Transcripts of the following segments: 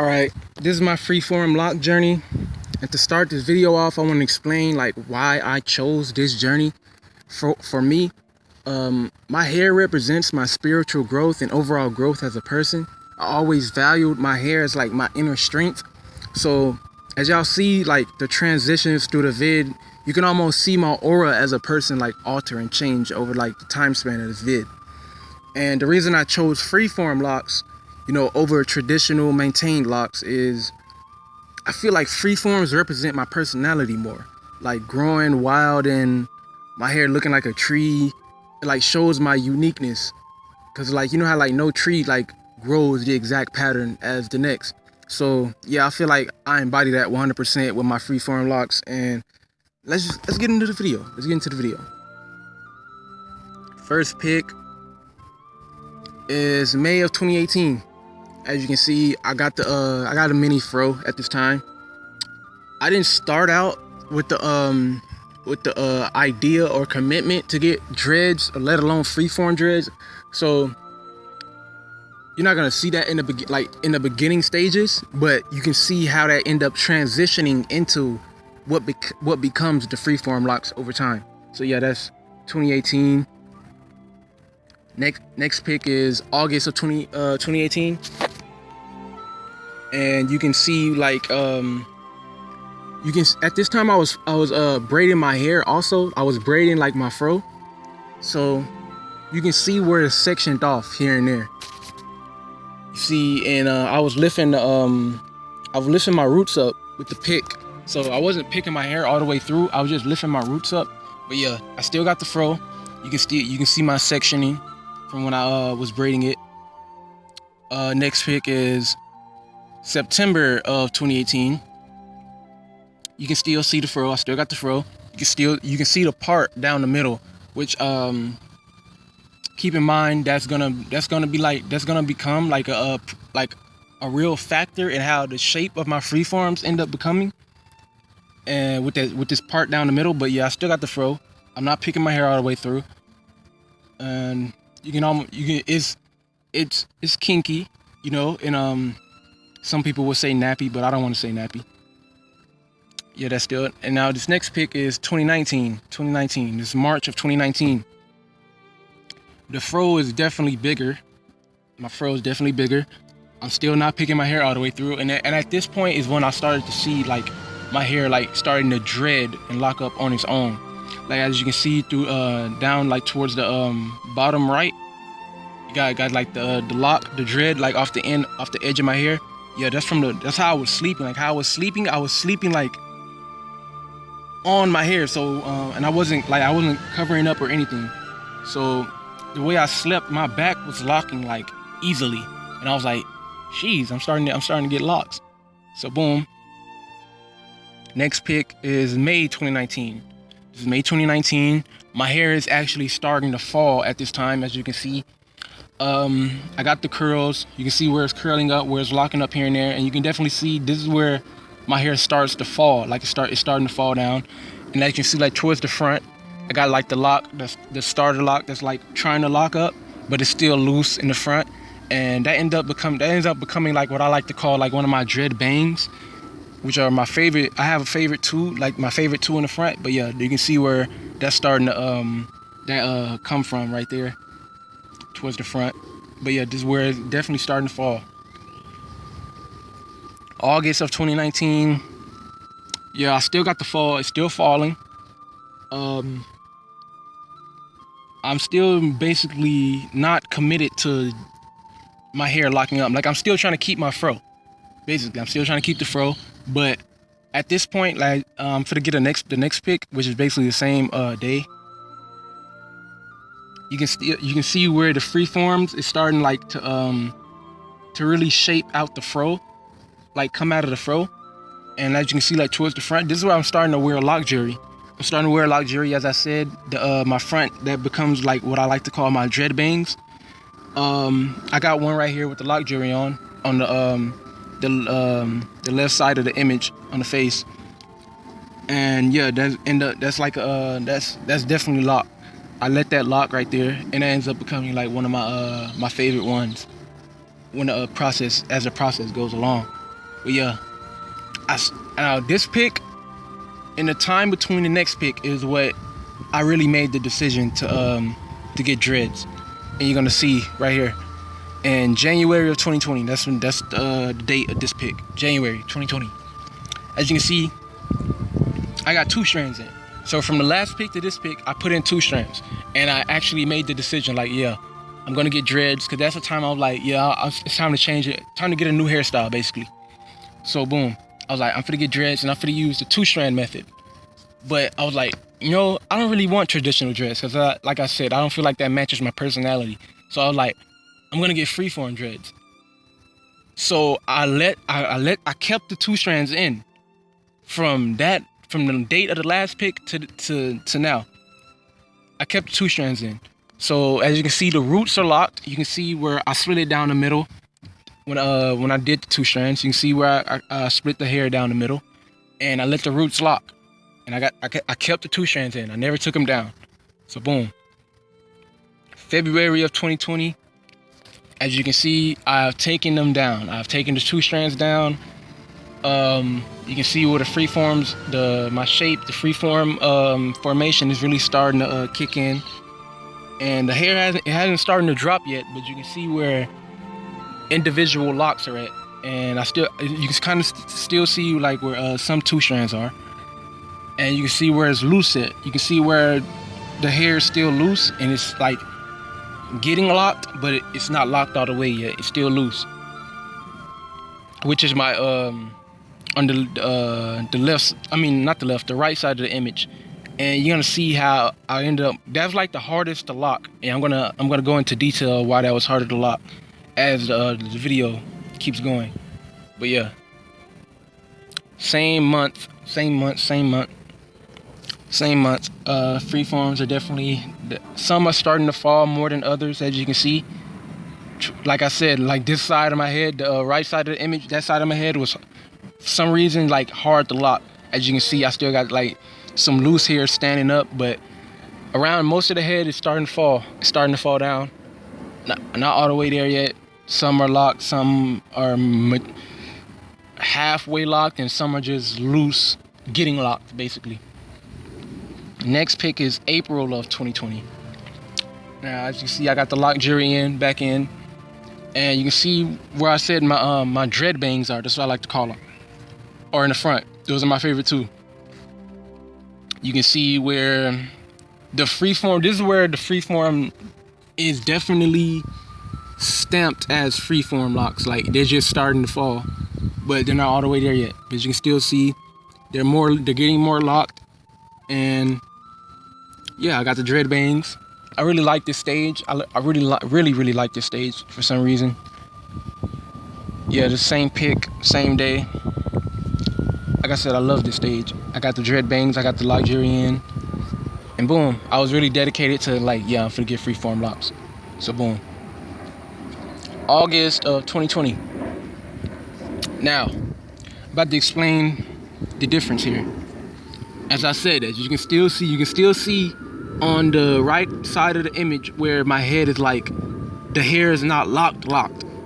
Alright, this is my freeform lock journey. And to start this video off, I want to explain like why I chose this journey. For me, my hair represents my spiritual growth and overall growth as a person. I always valued my hair as like my inner strength. So as y'all see like the transitions through the vid, you can almost see my aura as a person like alter and change over like the time span of this vid. And the reason I chose freeform locks, over traditional maintained locks is I feel like freeforms represent my personality more. Like growing wild and my hair looking like a tree, it like shows my uniqueness. Cause like, how like no tree like grows the exact pattern as the next. So yeah, I feel like I embody that 100% with my freeform locks. And let's get into the video. First pick is May of 2018. As you can see, I got a mini fro at this time. I didn't start out with the idea or commitment to get dreads, or let alone freeform dreads. So you're not gonna see that in the beginning stages, but you can see how that end up transitioning into what becomes the freeform locks over time. So yeah, that's 2018. Next pick is August of 2018. And you can see like at this time I was braiding my hair also. I was braiding like my fro. So you can see where it's sectioned off here and there. You see, and I was lifting my roots up with the pick. So I wasn't picking my hair all the way through. I was just lifting my roots up. But yeah, I still got the fro. You can see my sectioning from when I was braiding it. Next pick is September of 2018. You can still see the fro. I still got the fro. You can see the part down the middle, which keep in mind that's gonna become like a real factor in how the shape of my freeforms end up becoming. And with this part down the middle, but yeah, I still got the fro. I'm not picking my hair all the way through. And it's kinky, and some people would say nappy, but I don't want to say nappy. Yeah, that's still it. And now this next pick is 2019. This is March of 2019. The fro is definitely bigger. My fro is definitely bigger. I'm still not picking my hair all the way through. And at this point is when I started to see like my hair like starting to dread and lock up on its own. Like as you can see through down like towards the bottom right, you got like the dread like off the edge of my hair. Yeah, that's how I was sleeping. Like how I was sleeping like on my hair. So and I wasn't covering up or anything. So the way I slept, my back was locking like easily, and I was like, "Jeez, I'm starting to get locks." So boom. Next pick is May 2019. This is May 2019. My hair is actually starting to fall at this time, as you can see. I got the curls. You can see where it's curling up, where it's locking up here and there, and you can definitely see this is where my hair starts to fall. Like it's starting to fall down, and as you can see, like towards the front, I got like the lock, the starter lock that's like trying to lock up, but it's still loose in the front, and that ends up becoming like what I like to call like one of my dread bangs, which are my favorite. I have a favorite too, like my favorite two in the front. But yeah, you can see where that's starting to come from right there towards the front. But yeah, this is where it's definitely starting to fall. August of 2019. Yeah, I still got the fall. It's still falling. I'm still basically not committed to my hair locking up. Like I'm still trying to keep my fro. Basically, I'm still trying to keep the fro. But at this point, like I'm gonna get the next pick, which is basically the same day. You can see where the freeforms is starting like to really shape out the fro, like come out of the fro. And as you can see, like towards the front, this is where I'm starting to wear a lock jewelry. I'm starting to wear lock jewelry, as I said. My front that becomes like what I like to call my dread bangs. I got one right here with the lock jewelry on the left side of the image on the face. And yeah, that's definitely lock. I let that lock right there, and that ends up becoming like one of my favorite ones when the process goes along. But yeah, this pick and the time between the next pick is what I really made the decision to get dreads. And you're gonna see right here in January of 2020. That's the date of this pick, January 2020. As you can see, I got 2 strands in. So from the last pick to this pick, I put in 2 strands, and I actually made the decision like, yeah, I'm gonna get dreads, because that's the time I was like, yeah, it's time to change it, time to get a new hairstyle basically. So boom, I was like, I'm finna get dreads, and I'm finna use the 2-strand method. But I was like, you know, I don't really want traditional dreads, because like I said, I don't feel like that matches my personality. So I was like, I'm gonna get freeform dreads. So I kept the 2 strands in from the date of the last pick to now. I kept the 2 strands in. So as you can see, the roots are locked. You can see where I split it down the middle when I did the 2 strands. You can see where I split the hair down the middle, and I let the roots lock. And I kept the 2 strands in. I never took them down. So boom. February of 2020. As you can see, I've taken them down. I've taken the 2 strands down. You can see where the freeforms, my shape, the freeform formation is really starting to kick in, and the hair hasn't started to drop yet, but you can see where individual locks are at, and you can kind of still see like where some 2 strands are, and you can see where it's loose at. You can see where the hair is still loose, and it's like getting locked, but it's not locked all the way yet. It's still loose, which is my on the left, I mean not the left, the right side of the image. And you're gonna see how I ended up, that's like the hardest to lock, and I'm gonna go into detail why that was harder to lock as the video keeps going. But yeah, same month. Freeforms are definitely, some are starting to fall more than others, as you can see. Like I said, like this side of my head, the right side of the image, that side of my head was for some reason like hard to lock. As you can see, I still got like some loose hair standing up, but around most of the head is starting to fall. It's starting to fall down. Not all the way there yet. Some are locked, some are halfway locked, and some are just loose, getting locked basically. Next pick is April of 2020. Now, as you see, I got the lock jury back in, and you can see where I said my dread bangs are. That's what I like to call them, or in the front. Those are my favorite too. You can see where the freeform. This is where the freeform is definitely stamped as freeform locks. Like they're just starting to fall, but they're not all the way there yet. But you can still see they're getting more locked, and yeah, I got the dread bangs. I really like this stage. I really like this stage for some reason. Yeah, the same pick, same day. Like I said, I love this stage. I got the dread bangs, I got the lock jury in, and boom, I was really dedicated to like, yeah, I'm finna get freeform locks. So boom. August of 2020. Now, I'm about to explain the difference here. As I said, as you can still see on the right side of the image where my head is like, the hair is not locked.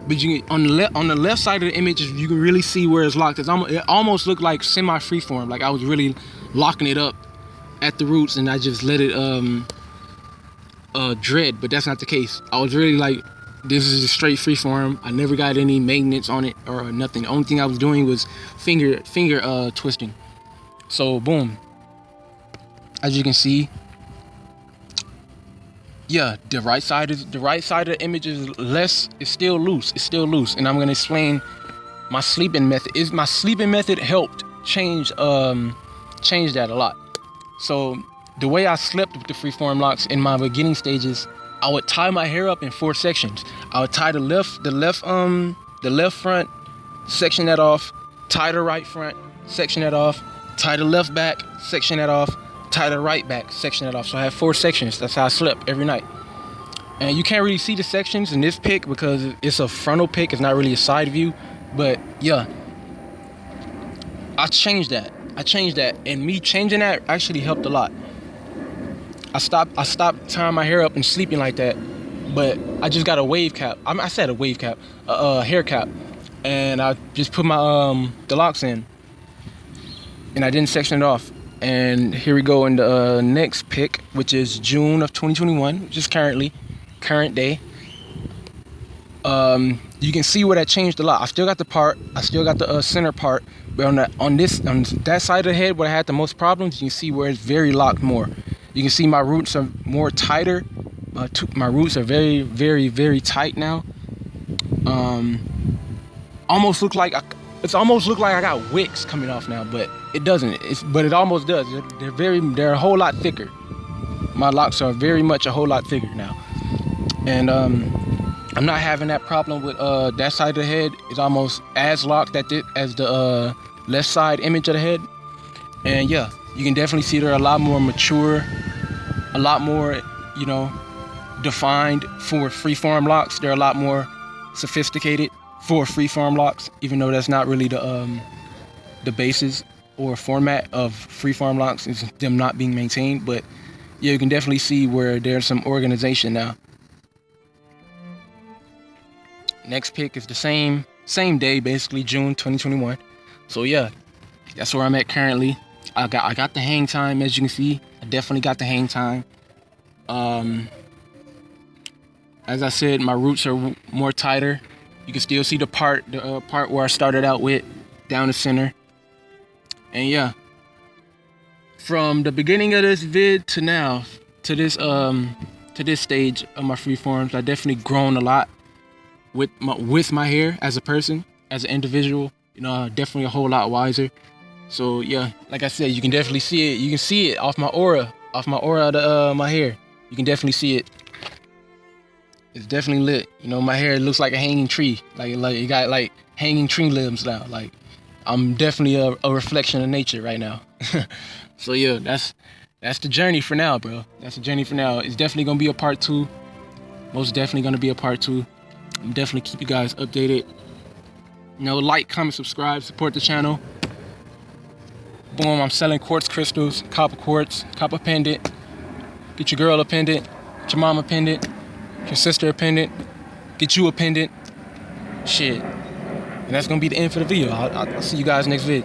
But on the left side of the image, you can really see where it's locked. It almost looked like semi-freeform, like I was really locking it up at the roots, and I just let it dread. But that's not the case. I was really like, this is a straight freeform. I never got any maintenance on it or nothing. The only thing I was doing was finger twisting. So boom, as you can see, yeah, the right side of the image is still loose, and I'm gonna explain my sleeping method. My sleeping method helped change that a lot. So the way I slept with the freeform locks in my beginning stages, I would tie my hair up in 4 sections. I would tie the left front, section that off, tie the right front, section that off, tie the left back, section that off, tie the right back, section that off. So I have 4 sections. That's how I slept every night. And you can't really see the sections in this pic because it's a frontal pic. It's not really a side view. But yeah, I changed that. And me changing that actually helped a lot. I stopped tying my hair up and sleeping like that. But I just got a wave cap. I said a wave cap, a hair cap. and I just put my the locks in, and I didn't section it off. And here we go in the next pick, which is June of 2021, which is current day. You can see where that changed a lot. I still got the part, I still got the center part, but on that side of the head where I had the most problems, you can see where it's very locked more. You can see my roots are more tighter. My roots are very, very, very tight now. Almost look like it's almost look like I got wicks coming off now, but it doesn't. But it almost does. They're a whole lot thicker. My locks are very much a whole lot thicker now, and I'm not having that problem with that side of the head. It's almost as locked as the left side image of the head. And yeah, you can definitely see they're a lot more mature, a lot more, you know, defined for freeform locks. They're a lot more sophisticated for freeform locks, even though that's not really the basis or format of freeform locks, is them not being maintained. But yeah, you can definitely see where there's some organization now. Next pick is the same day, basically June 2021. So yeah, that's where I'm at currently. I got the hang time, as you can see. I definitely got the hang time. As I said, my roots are more tighter. You can still see the part where I started out with down the center. And yeah, from the beginning of this vid to now, to this stage of my freeforms, I definitely grown a lot with my hair as a person, as an individual. You know, definitely a whole lot wiser. So yeah, like I said, you can definitely see it. You can see it off my aura of my hair. You can definitely see it. It's definitely lit. You know, my hair looks like a hanging tree. Like it got like hanging tree limbs now. Like I'm definitely a reflection of nature right now. So yeah, that's the journey for now, bro. That's the journey for now. It's definitely gonna be a part 2. Most definitely gonna be a part 2. I'm definitely keep you guys updated. You know, like, comment, subscribe, support the channel. Boom, I'm selling quartz crystals, copper quartz, copper pendant. Get your girl a pendant, get your mom a pendant, get your sister a pendant, get you a pendant. Shit. And that's gonna be the end for the video. I'll see you guys next vid.